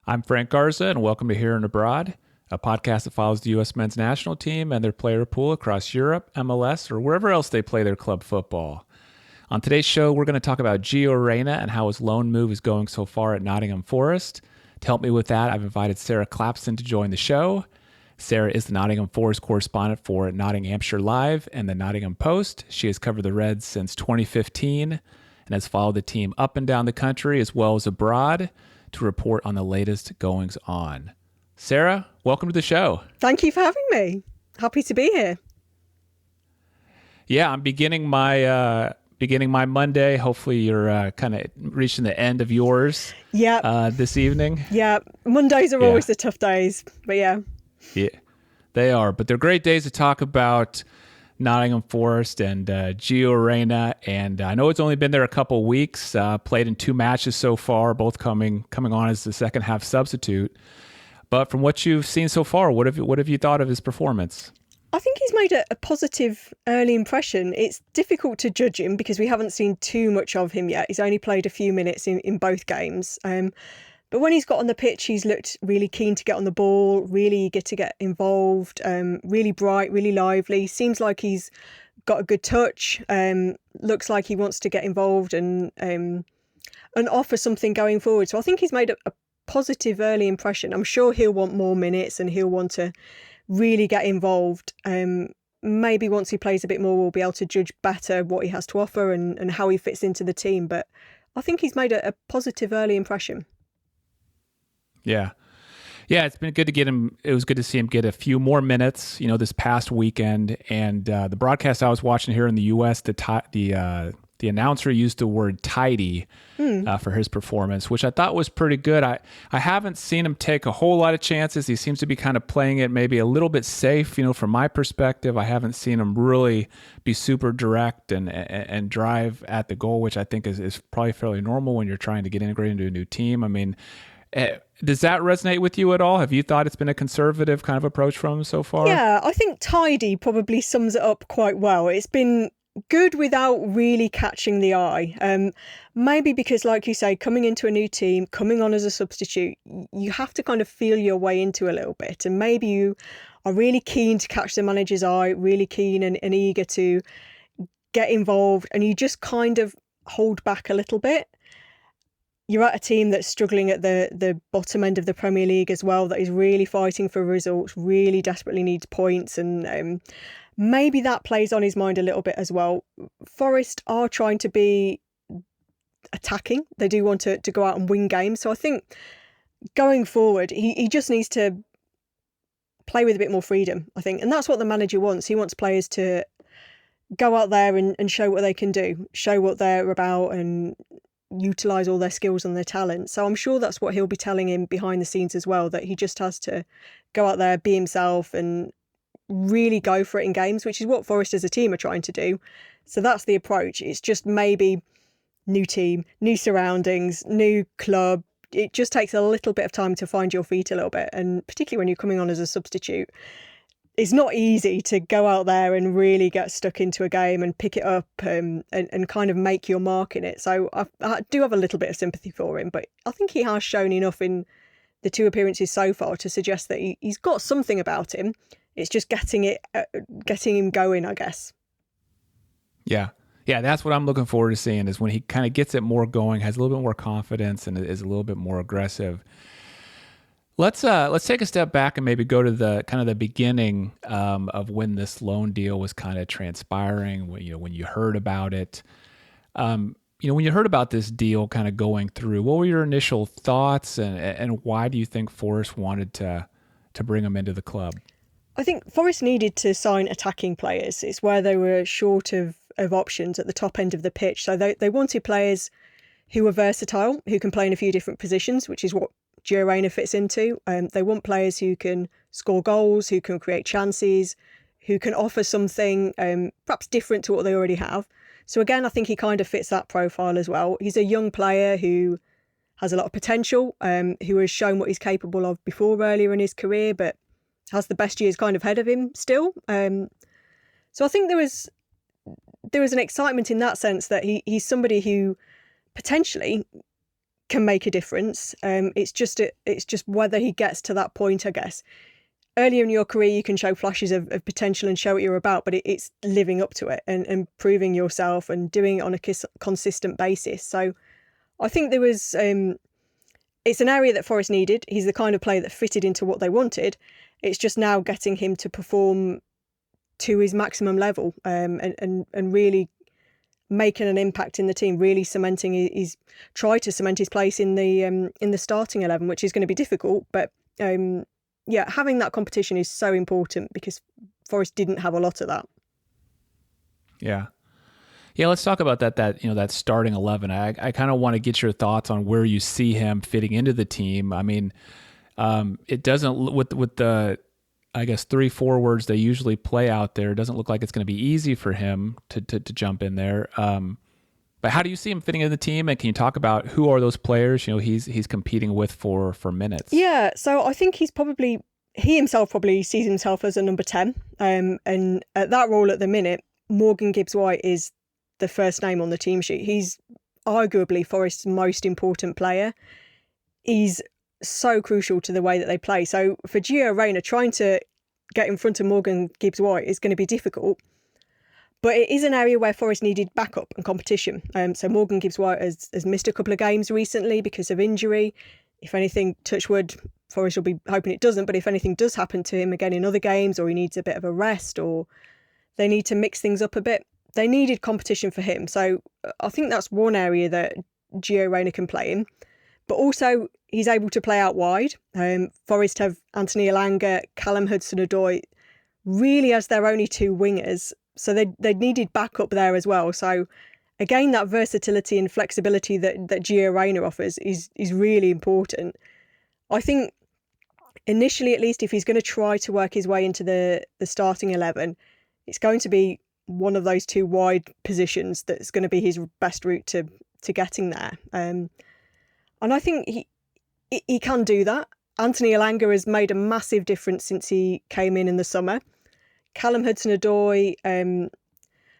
I'm Frank Garza, and welcome to Here and Abroad, a podcast that follows the U.S. men's national team and their player pool across Europe, MLS, or wherever else they play their club football. On today's show, we're going to talk about Gio Reyna and how his loan move is going so far at Nottingham Forest. To help me with that, I've invited Sarah Clapson to join the show. Sarah is the Nottingham Forest correspondent for Nottinghamshire Live and the Nottingham Post. She has covered the Reds since 2015 and has followed the team up and down the country as well as abroad to report on the latest goings-on. Sarah, welcome to the show. Thank you for having me. Happy to be here. Yeah, I'm beginning my Monday. Hopefully you're kind of reaching the end of yours this evening. Yeah, Mondays are always the tough days, but yeah. Yeah, they are. But they're great days to talk about Nottingham Forest and Gio Reyna. And I know it's only been there a couple weeks, played in 2 matches so far, both coming on as the second half substitute. But from what you've seen so far, what have you thought of his performance? I think he's made a positive early impression. It's difficult to judge him because we haven't seen too much of him yet. He's only played a few minutes in both games. But when he's got on the pitch, he's looked really keen to get on the ball, really eager to get involved, really bright, really lively. Seems like he's got a good touch, looks like he wants to get involved and offer something going forward. So I think he's made a positive early impression. I'm sure he'll want more minutes and he'll want to really get involved. Maybe once he plays a bit more, we'll be able to judge better what he has to offer and how he fits into the team. But I think he's made a positive early impression. Yeah, it's been good to get him. It was good to see him get a few more minutes, this past weekend. And the broadcast I was watching here in the U.S., the announcer used the word tidy for his performance, which I thought was pretty good. I haven't seen him take a whole lot of chances. He seems to be kind of playing it maybe a little bit safe, from my perspective. I haven't seen him really be super direct and drive at the goal, which I think is probably fairly normal when you're trying to get integrated into a new team. I mean, does that resonate with you at all? Have you thought it's been a conservative kind of approach from him so far? Yeah, I think tidy probably sums it up quite well. It's been good without really catching the eye. Maybe because, like you say, coming into a new team, coming on as a substitute, you have to kind of feel your way into a little bit. And maybe you are really keen to catch the manager's eye, really keen and eager to get involved, and you just kind of hold back a little bit. You're at a team that's struggling at the bottom end of the Premier League as well, that is really fighting for results, really desperately needs points, and maybe that plays on his mind a little bit as well. Forest are trying to be attacking. They do want to go out and win games. So I think going forward, he just needs to play with a bit more freedom, I think. And that's what the manager wants. He wants players to go out there and show what they can do, show what they're about and utilise all their skills and their talent. So I'm sure that's what he'll be telling him behind the scenes as well, that he just has to go out there, be himself and really go for it in games, which is what Forest as a team are trying to do. So that's the approach. It's just maybe new team, new surroundings, new club. It just takes a little bit of time to find your feet a little bit. And particularly when you're coming on as a substitute, it's not easy to go out there and really get stuck into a game and pick it up and kind of make your mark in it. So I do have a little bit of sympathy for him, but I think he has shown enough in the 2 appearances so far to suggest that he's got something about him. It's just getting him going, I guess. Yeah, that's what I'm looking forward to seeing, is when he kind of gets it more going, has a little bit more confidence, and is a little bit more aggressive. Let's take a step back and maybe go to the kind of the beginning of when this loan deal was kind of transpiring. When you heard about it, when you heard about this deal kind of going through, what were your initial thoughts, and why do you think Forest wanted to bring him into the club? I think Forest needed to sign attacking players. It's where they were short of options at the top end of the pitch. So they wanted players who were versatile, who can play in a few different positions, which is what Gio Reyna fits into. They want players who can score goals, who can create chances, who can offer something perhaps different to what they already have. So again, I think he kind of fits that profile as well. He's a young player who has a lot of potential, who has shown what he's capable of before earlier in his career, but has the best years kind of ahead of him still. So I think there was an excitement in that sense that he's somebody who potentially can make a difference. It's just whether he gets to that point, I guess. Earlier in your career, you can show flashes of potential and show what you're about, but it's living up to it and proving yourself and doing it on a consistent basis. So I think there was, it's an area that Forest needed. He's the kind of player that fitted into what they wanted. It's just now getting him to perform to his maximum level, and really making an impact in the team, really cementing try to cement his place in the starting 11, which is going to be difficult, but having that competition is so important because Forest didn't have a lot of that. Yeah. Yeah, let's talk about that starting 11. I kind of want to get your thoughts on where you see him fitting into the team. I mean, it doesn't, with the, I guess, 3 forwards they usually play out there, it doesn't look like it's going to be easy for him to jump in there. But how do you see him fitting into the team? And can you talk about who are those players he's competing with for minutes? Yeah, so I think he himself probably sees himself as a number 10. And at that role at the minute, Morgan Gibbs-White is the first name on the team sheet. He's arguably Forest's most important player. He's so crucial to the way that they play. So for Gio Reyna, trying to get in front of Morgan Gibbs-White is going to be difficult. But it is an area where Forest needed backup and competition. So Morgan Gibbs-White has missed a couple of games recently because of injury. If anything, touch wood, Forest will be hoping it doesn't. But if anything does happen to him again in other games, or he needs a bit of a rest, or they need to mix things up a bit, they needed competition for him. So I think that's one area that Gio Reyna can play in. But also, he's able to play out wide. Forest have Anthony Elanga, Callum Hudson-Odoi really as their only 2 wingers. So they needed backup there as well. So again, that versatility and flexibility that Gio Reyna offers is really important. I think initially, at least, if he's going to try to work his way into the starting 11, it's going to be one of those 2 wide positions that's going to be his best route to getting there. And I think he can do that. Anthony Elanga has made a massive difference since he came in the summer. Callum Hudson-Odoi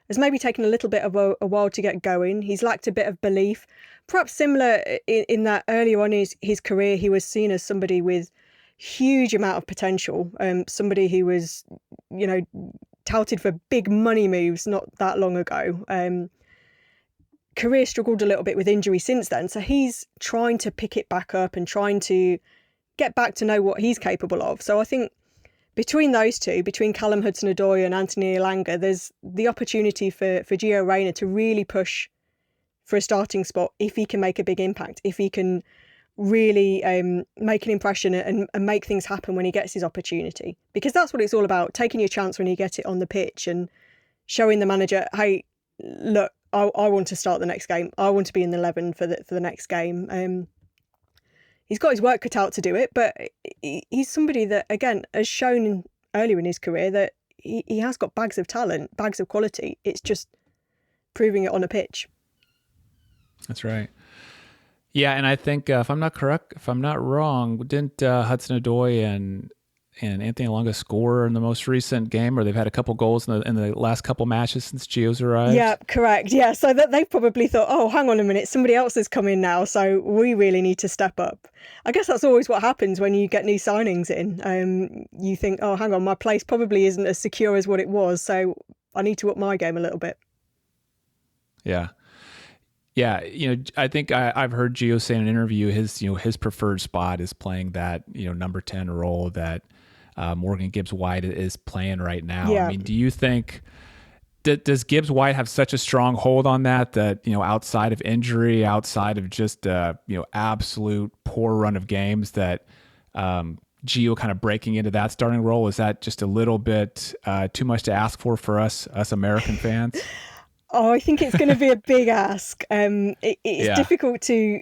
has maybe taken a little bit of a while to get going. He's lacked a bit of belief. Perhaps similar in that earlier on in his career, he was seen as somebody with huge amount of potential. Somebody who was, touted for big money moves not that long ago. Career struggled a little bit with injury since then. So he's trying to pick it back up and trying to get back to know what he's capable of. So I think between those 2, between Callum Hudson-Odoi and Anthony Elanga, there's the opportunity for Gio Reyna to really push for a starting spot if he can make a big impact, if he can really make an impression and make things happen when he gets his opportunity. Because that's what it's all about, taking your chance when you get it on the pitch and showing the manager, hey, look, I want to start the next game. I want to be in the 11 for the next game. He's got his work cut out to do it, but he's somebody that, again, has shown earlier in his career that he has got bags of talent, bags of quality. It's just proving it on a pitch. That's right. Yeah, and I think if I'm not wrong, didn't Hudson-Odoi and Anthony Elanga score in the most recent game, or they've had a couple goals in the last couple matches since Gio's arrived? Yeah, correct. Yeah, so that they probably thought, oh, hang on a minute, somebody else has come in now, so we really need to step up. I guess that's always what happens when you get new signings in. You think, oh, hang on, my place probably isn't as secure as what it was, so I need to up my game a little bit. Yeah. Yeah, I think I've heard Gio say in an interview his preferred spot is playing that number 10 role that Morgan Gibbs-White is playing right now. Yeah. I mean, do you think does Gibbs-White have such a strong hold on that outside of injury, outside of just absolute poor run of games, that Gio kind of breaking into that starting role, is that just a little bit too much to ask for us American fans? Oh, I think it's going to be a big ask. It's difficult to...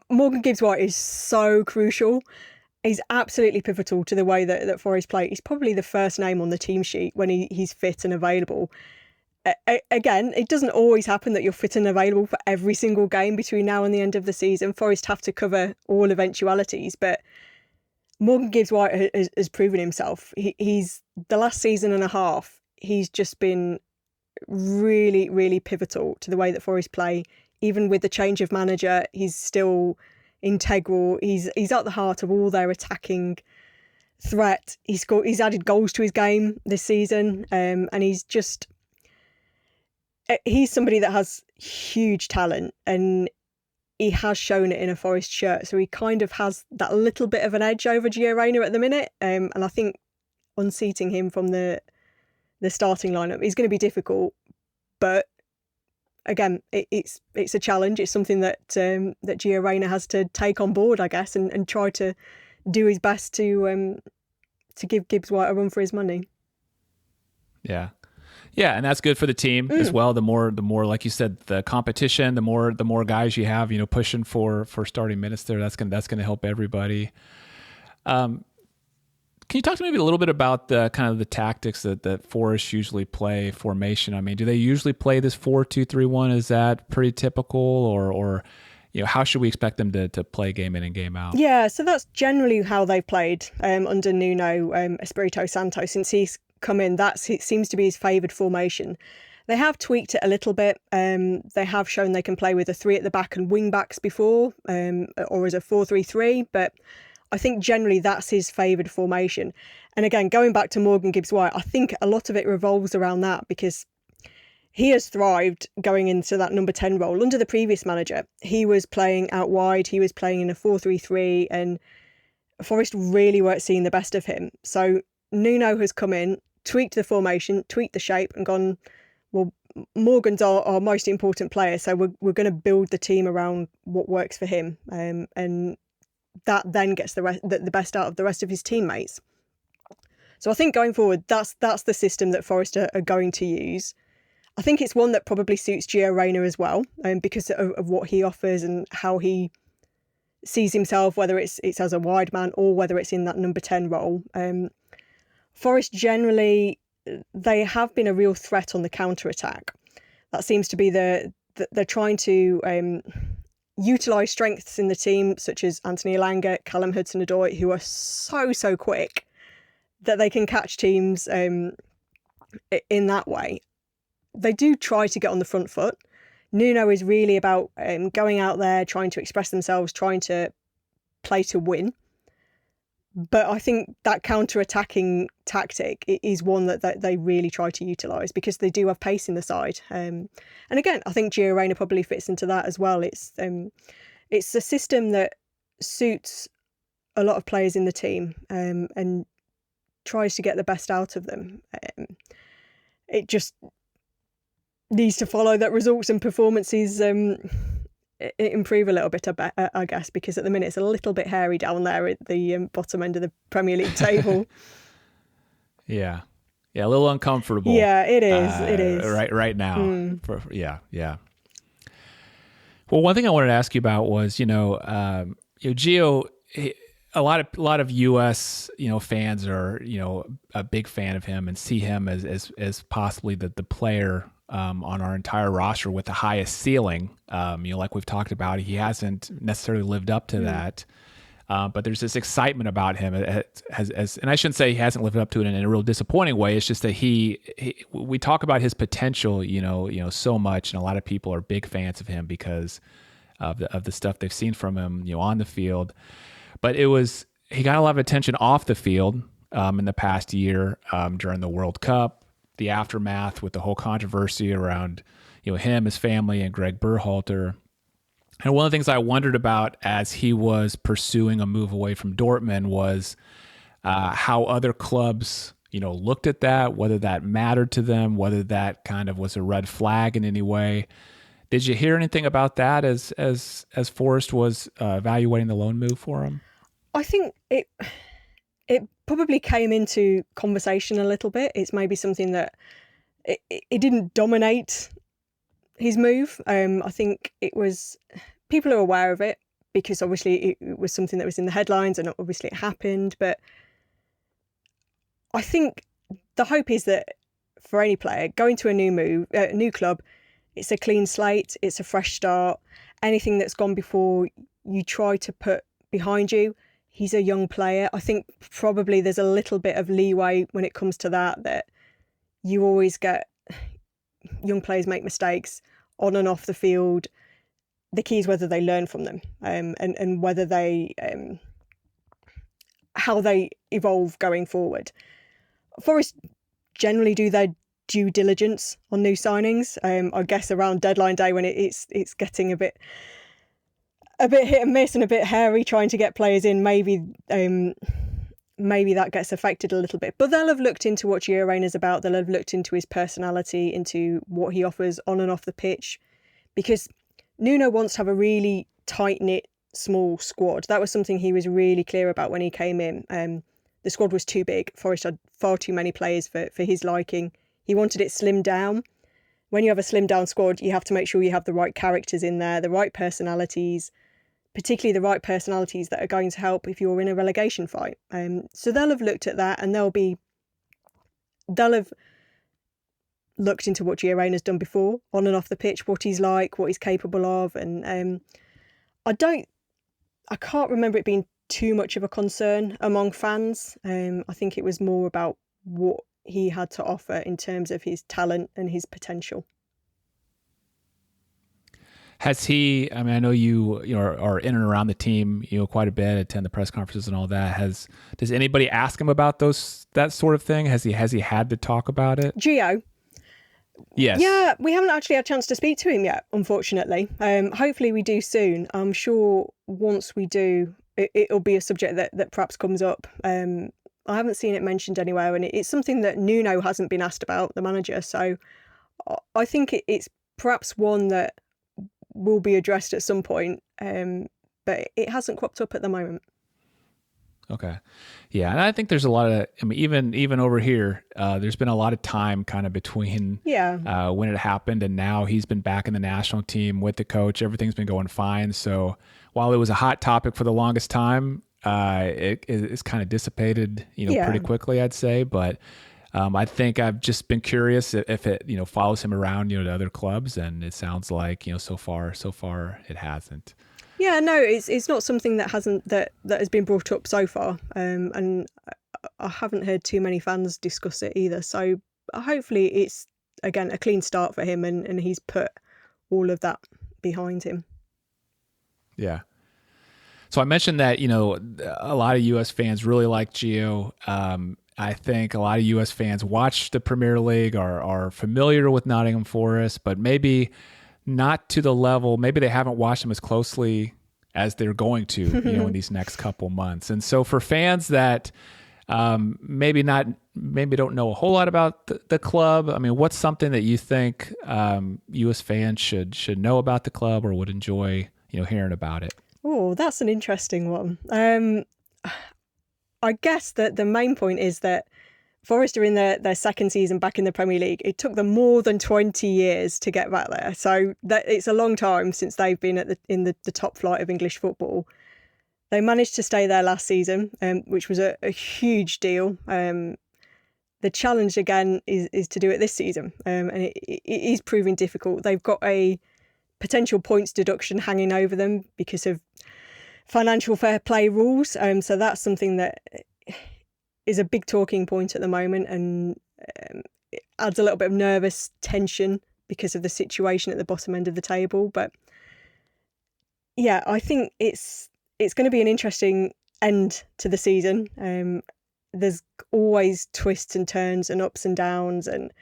Morgan Gibbs-White is so crucial. He's absolutely pivotal to the way that Forest play. He's probably the first name on the team sheet when he's fit and available. Again, it doesn't always happen that you're fit and available for every single game between now and the end of the season. Forest have to cover all eventualities, but Morgan Gibbs-White has proven himself. He's the last season and a half, he's just been really, really pivotal to the way that Forest play even with the change of manager, he's still integral. He's at the heart of all their attacking threat. He's added goals to his game this season, and he's somebody that has huge talent, and he has shown it in a Forest shirt. So he kind of has that little bit of an edge over Gio Reyna at the minute, and I think unseating him from the starting lineup is going to be difficult. But again, it's a challenge. It's something that Gio Reyna has to take on board, I guess, and try to do his best to give Gibbs White a run for his money. Yeah. Yeah, and that's good for the team as well. The more, like you said, the competition, the more guys you have, pushing for starting minutes there. That's gonna help everybody. Can you talk to me maybe a little bit about the kind of the tactics that Forest usually play formation? I mean, do they usually play this 4-2-3-1? Is that pretty typical, or how should we expect them to play game in and game out? Yeah, so that's generally how they've played under Nuno Espirito Santo since he's come in. It seems to be his favoured formation. They have tweaked it a little bit. They have shown they can play with a 3 at the back and wing backs before, or as a 4-3-3, but I think generally that's his favoured formation. And again, going back to Morgan Gibbs-White, I think a lot of it revolves around that because he has thrived going into that number 10 role. Under the previous manager, he was playing out wide, he was playing in a 4-3-3, and Forest really weren't seeing the best of him. So Nuno has come in, tweaked the formation, tweaked the shape, and gone, well, Morgan's our most important player, so we're going to build the team around what works for him. And that then gets the best out of the rest of his teammates. So I think going forward, that's the system that Forest are going to use. I think it's one that probably suits Gio Reyna as well, because of what he offers and how he sees himself, whether it's as a wide man or whether it's in that number 10 role. Forest generally, they have been a real threat on the counter-attack. That seems to be they're trying to utilise strengths in the team, such as Anthony Elanga, Callum Hudson-Odoi, who are so quick that they can catch teams in that way. They do try to get on the front foot. Nuno is really about going out there, trying to express themselves, trying to play to win. But I think that counter-attacking tactic is one that they really try to utilise because they do have pace in the side. And again, I think Gio Reyna probably fits into that as well. It's a system that suits a lot of players in the team and tries to get the best out of them. It just needs to follow that results and performances improve a little bit, I guess, because at the minute it's a little bit hairy down there at the bottom end of the Premier League table. Yeah, a little uncomfortable. Yeah, it is. It is right now. Yeah. Well, one thing I wanted to ask you about was, Gio. A lot of U.S. fans are a big fan of him and see him as possibly the player on our entire roster with the highest ceiling. Like we've talked about, he hasn't necessarily lived up to that. But there's this excitement about him, and I shouldn't say he hasn't lived up to it in a real disappointing way. It's just that we talk about his potential, so much, and a lot of people are big fans of him because of the stuff they've seen from him, on the field. But he got a lot of attention off the field in the past year during the World Cup, the aftermath with the whole controversy around him, his family, and Greg Berhalter. And one of the things I wondered about as he was pursuing a move away from Dortmund was how other clubs looked at that, whether that mattered to them, whether that kind of was a red flag in any way. Did you hear anything about that as Forest was evaluating the loan move for him? I think it probably came into conversation a little bit. It's maybe something that it didn't dominate his move. I think it was, people are aware of it because obviously it was something that was in the headlines and obviously it happened. But I think the hope is that for any player going to a new club, it's a clean slate, it's a fresh start. Anything that's gone before, you try to put behind you. He's a young player. I think probably there's a little bit of leeway when it comes to that you always get young players make mistakes on and off the field. the key is whether they learn from them, and whether they how they evolve going forward. Forest generally do their due diligence on new signings. I guess around deadline day when it's getting a bit hit and miss and a bit hairy trying to get players in, maybe that gets affected a little bit. But they'll have looked into what Gio Reyna's about. They'll have looked into his personality, into what he offers on and off the pitch, because Nuno wants to have a really tight-knit, small squad. That was something he was really clear about when he came in. The squad was too big. Forest had far too many players for his liking. He wanted it slimmed down. When you have a slimmed down squad, you have to make sure you have the right characters in there, the right personalities, particularly the right personalities that are going to help if you're in a relegation fight. So they'll have looked at that, and they'll have looked into what Gio Reyna's done before, on and off the pitch, what he's like, what he's capable of. And I can't remember it being too much of a concern among fans. I think it was more about what he had to offer in terms of his talent and his potential. Has he? I mean, I know you are in and around the team, quite a bit, attend the press conferences and all that. Does anybody ask him about that sort of thing? Has he had to talk about it? Gio. Yes. Yeah, we haven't actually had a chance to speak to him yet, unfortunately. Hopefully we do soon. I'm sure once we do, it'll be a subject that perhaps comes up. I haven't seen it mentioned anywhere, and it's something that Nuno hasn't been asked about, the manager. So I think it's perhaps one that will be addressed at some point, but it hasn't cropped up at the moment. Okay. Yeah, and I think there's a lot of, I mean, even over here, there's been a lot of time kind of between when it happened and now. He's been back in the national team with the coach. Everything's been going fine. So while it was a hot topic for the longest time, it's kind of dissipated, pretty quickly, I'd say. But I think I've just been curious if it, follows him around, to other clubs, and it sounds like, so far it hasn't. Yeah, no, it's not something that has been brought up so far, and I haven't heard too many fans discuss it either. So hopefully it's again a clean start for him, and he's put all of that behind him. Yeah. So I mentioned that a lot of U.S. fans really like Gio. I think a lot of U.S. fans watch the Premier League, are familiar with Nottingham Forest, but maybe not to the level. Maybe they haven't watched them as closely as they're going to, in these next couple months. And so for fans that maybe don't know a whole lot about the club, I mean, what's something that you think U.S. fans should know about the club or would enjoy, hearing about it? Oh, that's an interesting one. I guess that the main point is that Forest are in their second season back in the Premier League. It took them more than 20 years to get back there. So it's a long time since they've been in the top flight of English football. They managed to stay there last season, which was a huge deal. The challenge again is to do it this season, and it is proving difficult. They've got a potential points deduction hanging over them because of financial fair play rules. So that's something that is a big talking point at the moment, and it adds a little bit of nervous tension because of the situation at the bottom end of the table. But yeah, I think it's going to be an interesting end to the season. There's always twists and turns and ups and downs, and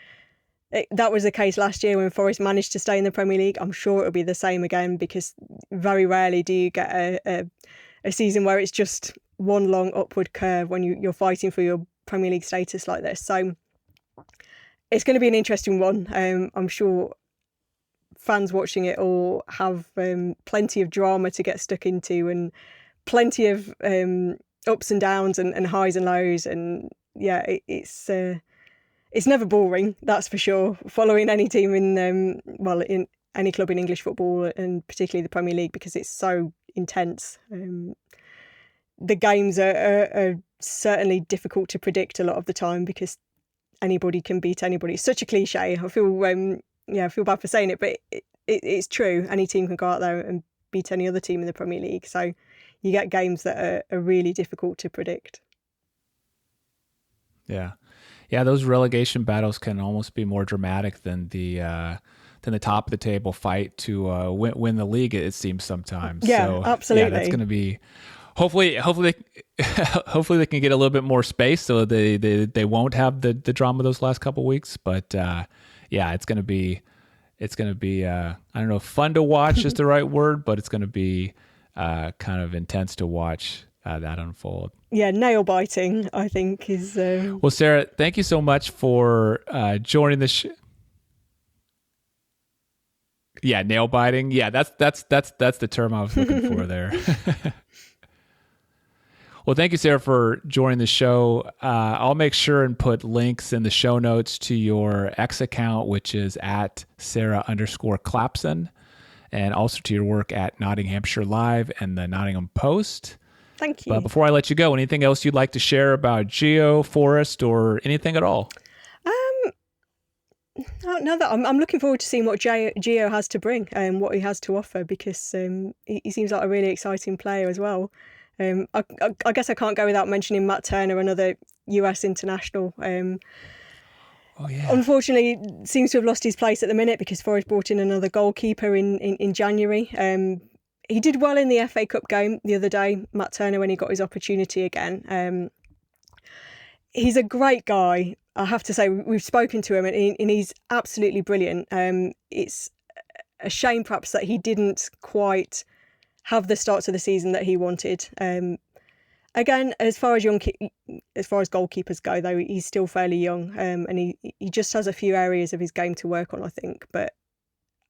that was the case last year when Forest managed to stay in the Premier League. I'm sure it'll be the same again, because very rarely do you get a season where it's just one long upward curve when you're fighting for your Premier League status like this. So it's going to be an interesting one. I'm sure fans watching it all have plenty of drama to get stuck into, and plenty of ups and downs and highs and lows. And yeah, it's never boring, that's for sure, following any team in any club in English football, and particularly the Premier League, because it's so intense. The games are certainly difficult to predict a lot of the time, because anybody can beat anybody. It's such a cliche. I feel I feel bad for saying it, but it's true. Any team can go out there and beat any other team in the Premier League. So you get games that are really difficult to predict. Yeah. Yeah, those relegation battles can almost be more dramatic than the the top of the table fight to win the league. It seems sometimes. Yeah, So yeah, that's absolutely. going to be hopefully hopefully they can get a little bit more space so they won't have the drama those last couple weeks. But yeah, it's going to be I don't know if fun to watch is the right word, but it's going to be kind of intense to watch that unfold. Yeah, nail biting, I think, is. Well, Sarah, thank you so much for joining the show. Yeah, nail biting. Yeah, that's the term I was looking for there. Well, thank you, Sarah, for joining the show. I'll make sure and put links in the show notes to your X account, which is at Sarah_Clapson, and also to your work at Nottinghamshire Live and the Nottingham Post. Thank you. But before I let you go, anything else you'd like to share about Gio, Forest, or anything at all? No, that I'm looking forward to seeing what Gio has to bring and what he has to offer, because he seems like a really exciting player as well. I guess I can't go without mentioning Matt Turner, another US international. Oh yeah. Unfortunately, seems to have lost his place at the minute because Forest brought in another goalkeeper in January. He did well in the FA Cup game the other day, Matt Turner, when he got his opportunity again. He's a great guy. I have to say, we've spoken to him and he's absolutely brilliant. It's a shame perhaps that he didn't quite have the starts of the season that he wanted. Again, as far as goalkeepers go, though, he's still fairly young, and he just has a few areas of his game to work on, I think. But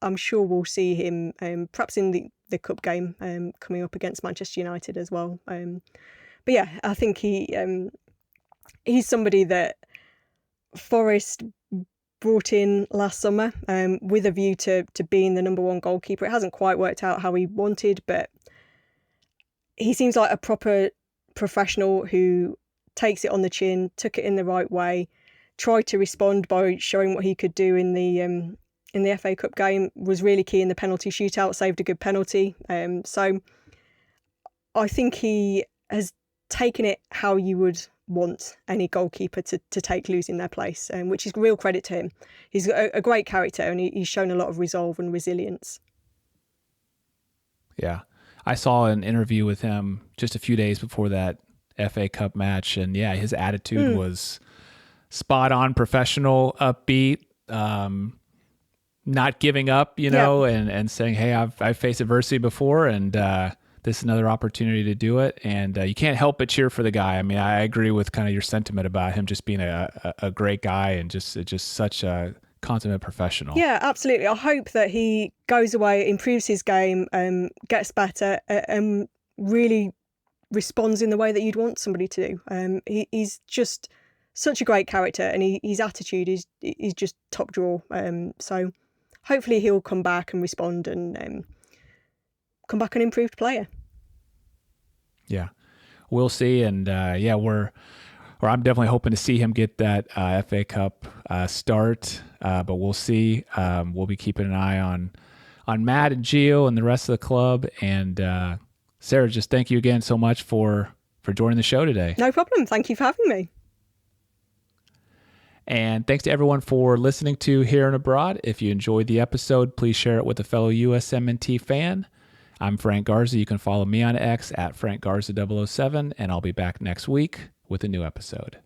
I'm sure we'll see him perhaps in the cup game coming up against Manchester United as well. But yeah, I think he's somebody that Forest brought in last summer with a view to being the number one goalkeeper. It hasn't quite worked out how he wanted, but he seems like a proper professional who takes it on the chin, took it in the right way, tried to respond by showing what he could do in the FA Cup game, was really key in the penalty shootout, saved a good penalty. So I think he has taken it how you would want any goalkeeper to take losing their place, which is real credit to him. He's a great character and he's shown a lot of resolve and resilience. Yeah. I saw an interview with him just a few days before that FA Cup match, and yeah, his attitude was spot on, professional, upbeat, not giving up, and saying, hey, I've faced adversity before, and this is another opportunity to do it. And you can't help but cheer for the guy. I mean, I agree with kind of your sentiment about him just being a great guy and just such a consummate professional. Yeah, absolutely. I hope that he goes away, improves his game, gets better, and really responds in the way that you'd want somebody to do. He's just such a great character, and his attitude is just top draw. So hopefully he'll come back and respond and come back an improved player. Yeah, we'll see. And I'm definitely hoping to see him get that FA Cup start, but we'll see. We'll be keeping an eye on Matt and Gio and the rest of the club. And Sarah, just thank you again so much for joining the show today. No problem. Thank you for having me. And thanks to everyone for listening to Here and Abroad. If you enjoyed the episode, please share it with a fellow USMNT fan. I'm Frank Garza. You can follow me on X at FrankGarza007, and I'll be back next week with a new episode.